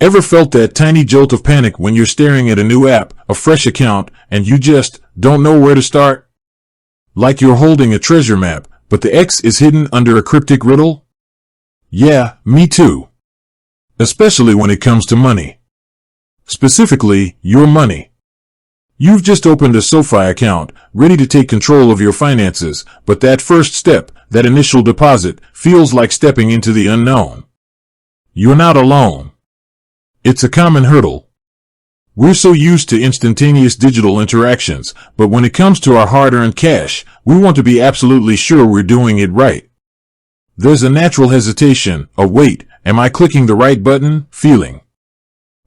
Ever felt that tiny jolt of panic when you're staring at a new app, a fresh account, and you just don't know where to start? Like you're holding a treasure map, but the X is hidden under a cryptic riddle? Yeah, me too. Especially when it comes to money. Specifically, your money. You've just opened a SoFi account, ready to take control of your finances, but that first step, that initial deposit, feels like stepping into the unknown. You're not alone. It's a common hurdle. We're so used to instantaneous digital interactions, but when it comes to our hard-earned cash, we want to be absolutely sure we're doing it right. There's a natural hesitation, a wait, am I clicking the right button, feeling.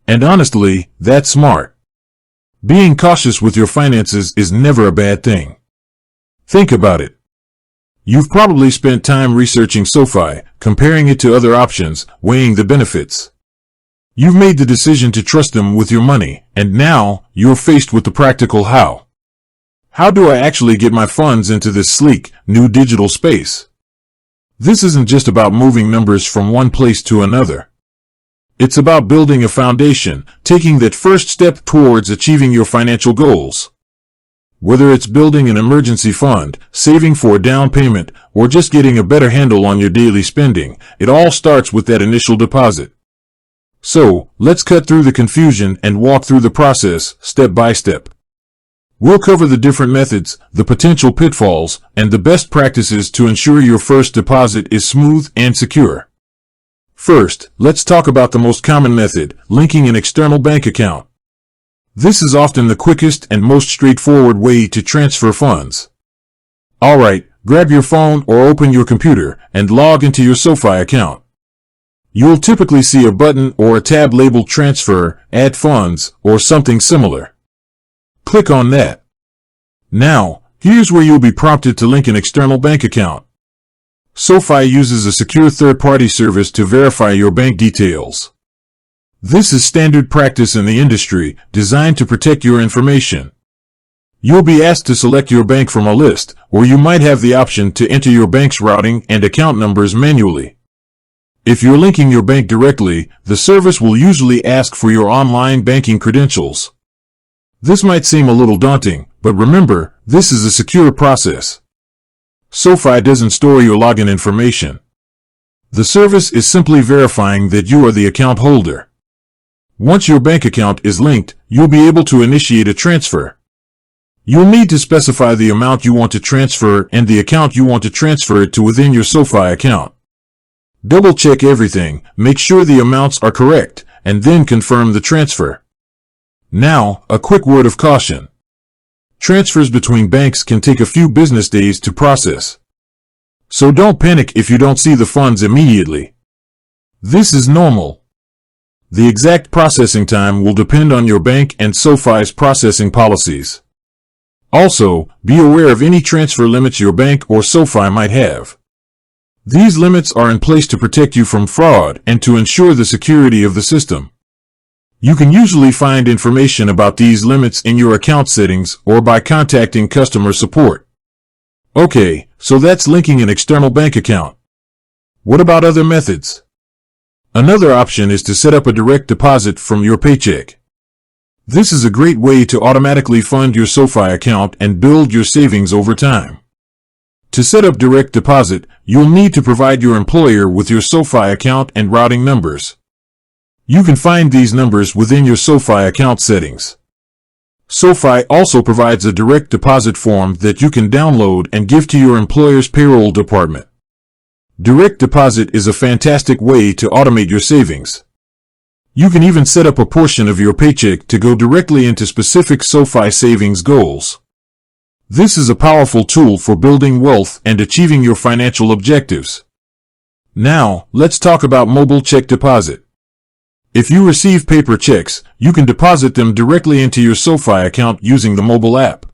And honestly, that's smart. Being cautious with your finances is never a bad thing. Think about it. You've probably spent time researching SoFi, comparing it to other options, weighing the benefits. You've made the decision to trust them with your money, and now you're faced with the practical how. How do I actually get my funds into this sleek, new digital space? This isn't just about moving numbers from one place to another. It's about building a foundation, taking that first step towards achieving your financial goals. Whether it's building an emergency fund, saving for a down payment, or just getting a better handle on your daily spending, it all starts with that initial deposit. So, let's cut through the confusion and walk through the process, step by step. We'll cover the different methods, the potential pitfalls, and the best practices to ensure your first deposit is smooth and secure. First, let's talk about the most common method, linking an external bank account. This is often the quickest and most straightforward way to transfer funds. Alright, grab your phone or open your computer and log into your SoFi account. You'll typically see a button or a tab labeled Transfer, Add Funds, or something similar. Click on that. Now, here's where you'll be prompted to link an external bank account. SoFi uses a secure third-party service to verify your bank details. This is standard practice in the industry, designed to protect your information. You'll be asked to select your bank from a list, or you might have the option to enter your bank's routing and account numbers manually. If you're linking your bank directly, the service will usually ask for your online banking credentials. This might seem a little daunting, but remember, this is a secure process. SoFi doesn't store your login information. The service is simply verifying that you are the account holder. Once your bank account is linked, you'll be able to initiate a transfer. You'll need to specify the amount you want to transfer and the account you want to transfer it to within your SoFi account. Double-check everything, make sure the amounts are correct, and then confirm the transfer. Now, a quick word of caution. Transfers between banks can take a few business days to process. So don't panic if you don't see the funds immediately. This is normal. The exact processing time will depend on your bank and SoFi's processing policies. Also, be aware of any transfer limits your bank or SoFi might have. These limits are in place to protect you from fraud and to ensure the security of the system. You can usually find information about these limits in your account settings or by contacting customer support. Okay, so that's linking an external bank account. What about other methods? Another option is to set up a direct deposit from your paycheck. This is a great way to automatically fund your SoFi account and build your savings over time. To set up direct deposit, you'll need to provide your employer with your SoFi account and routing numbers. You can find these numbers within your SoFi account settings. SoFi also provides a direct deposit form that you can download and give to your employer's payroll department. Direct deposit is a fantastic way to automate your savings. You can even set up a portion of your paycheck to go directly into specific SoFi savings goals. This is a powerful tool for building wealth and achieving your financial objectives. Now, let's talk about mobile check deposit. If you receive paper checks, you can deposit them directly into your SoFi account using the mobile app.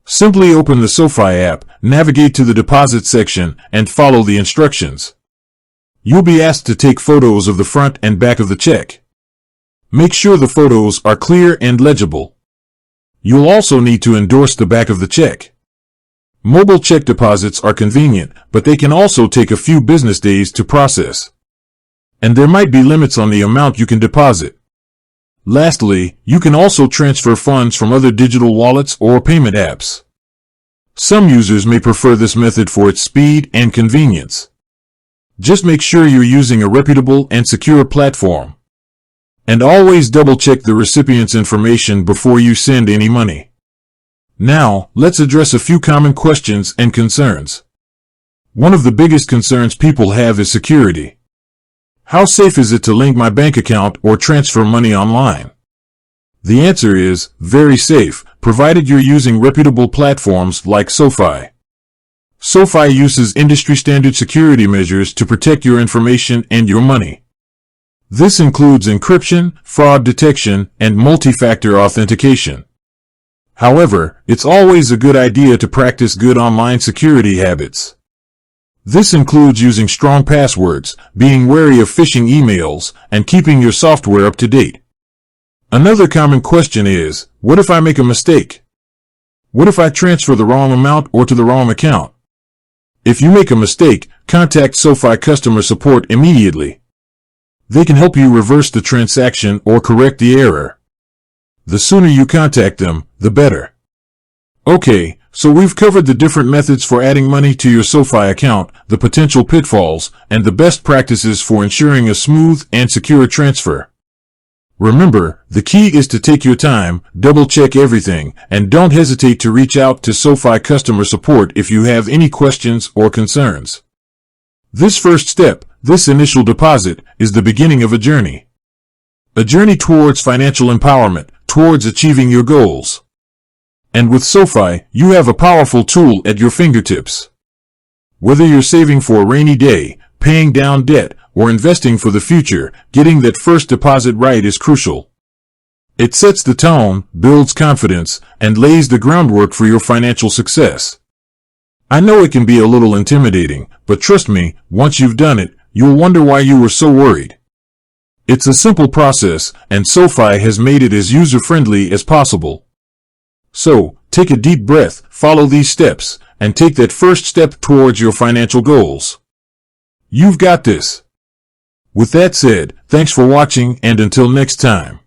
Simply open the SoFi app, navigate to the deposit section, and follow the instructions. You'll be asked to take photos of the front and back of the check. Make sure the photos are clear and legible. You'll also need to endorse the back of the check. Mobile check deposits are convenient, but they can also take a few business days to process. and there might be limits on the amount you can deposit. Lastly, you can also transfer funds from other digital wallets or payment apps. Some users may prefer this method for its speed and convenience. Just make sure you're using a reputable and secure platform. And always double-check the recipient's information before you send any money. Now, let's address a few common questions and concerns. One of the biggest concerns people have is security. How safe is it to link my bank account or transfer money online? The answer is very safe, provided you're using reputable platforms like SoFi. SoFi uses industry-standard security measures to protect your information and your money. This includes encryption, fraud detection, and multi-factor authentication. However, it's always a good idea to practice good online security habits. This includes using strong passwords, being wary of phishing emails, and keeping your software up to date. Another common question is, what if I make a mistake? What if I transfer the wrong amount or to the wrong account? If you make a mistake, contact SoFi customer support immediately. They can help you reverse the transaction or correct the error. The sooner you contact them, the better. Okay, so we've covered the different methods for adding money to your SoFi account, the potential pitfalls, and the best practices for ensuring a smooth and secure transfer. Remember, the key is to take your time, double-check everything, and don't hesitate to reach out to SoFi customer support if you have any questions or concerns. This first step, this initial deposit, is the beginning of a journey. A journey towards financial empowerment, towards achieving your goals. And with SoFi, you have a powerful tool at your fingertips. Whether you're saving for a rainy day, paying down debt, or investing for the future, getting that first deposit right is crucial. It sets the tone, builds confidence, and lays the groundwork for your financial success. I know it can be a little intimidating, but trust me, once you've done it, you'll wonder why you were so worried. It's a simple process, and SoFi has made it as user-friendly as possible. So, take a deep breath, follow these steps, and take that first step towards your financial goals. You've got this. With that said, thanks for watching, and until next time.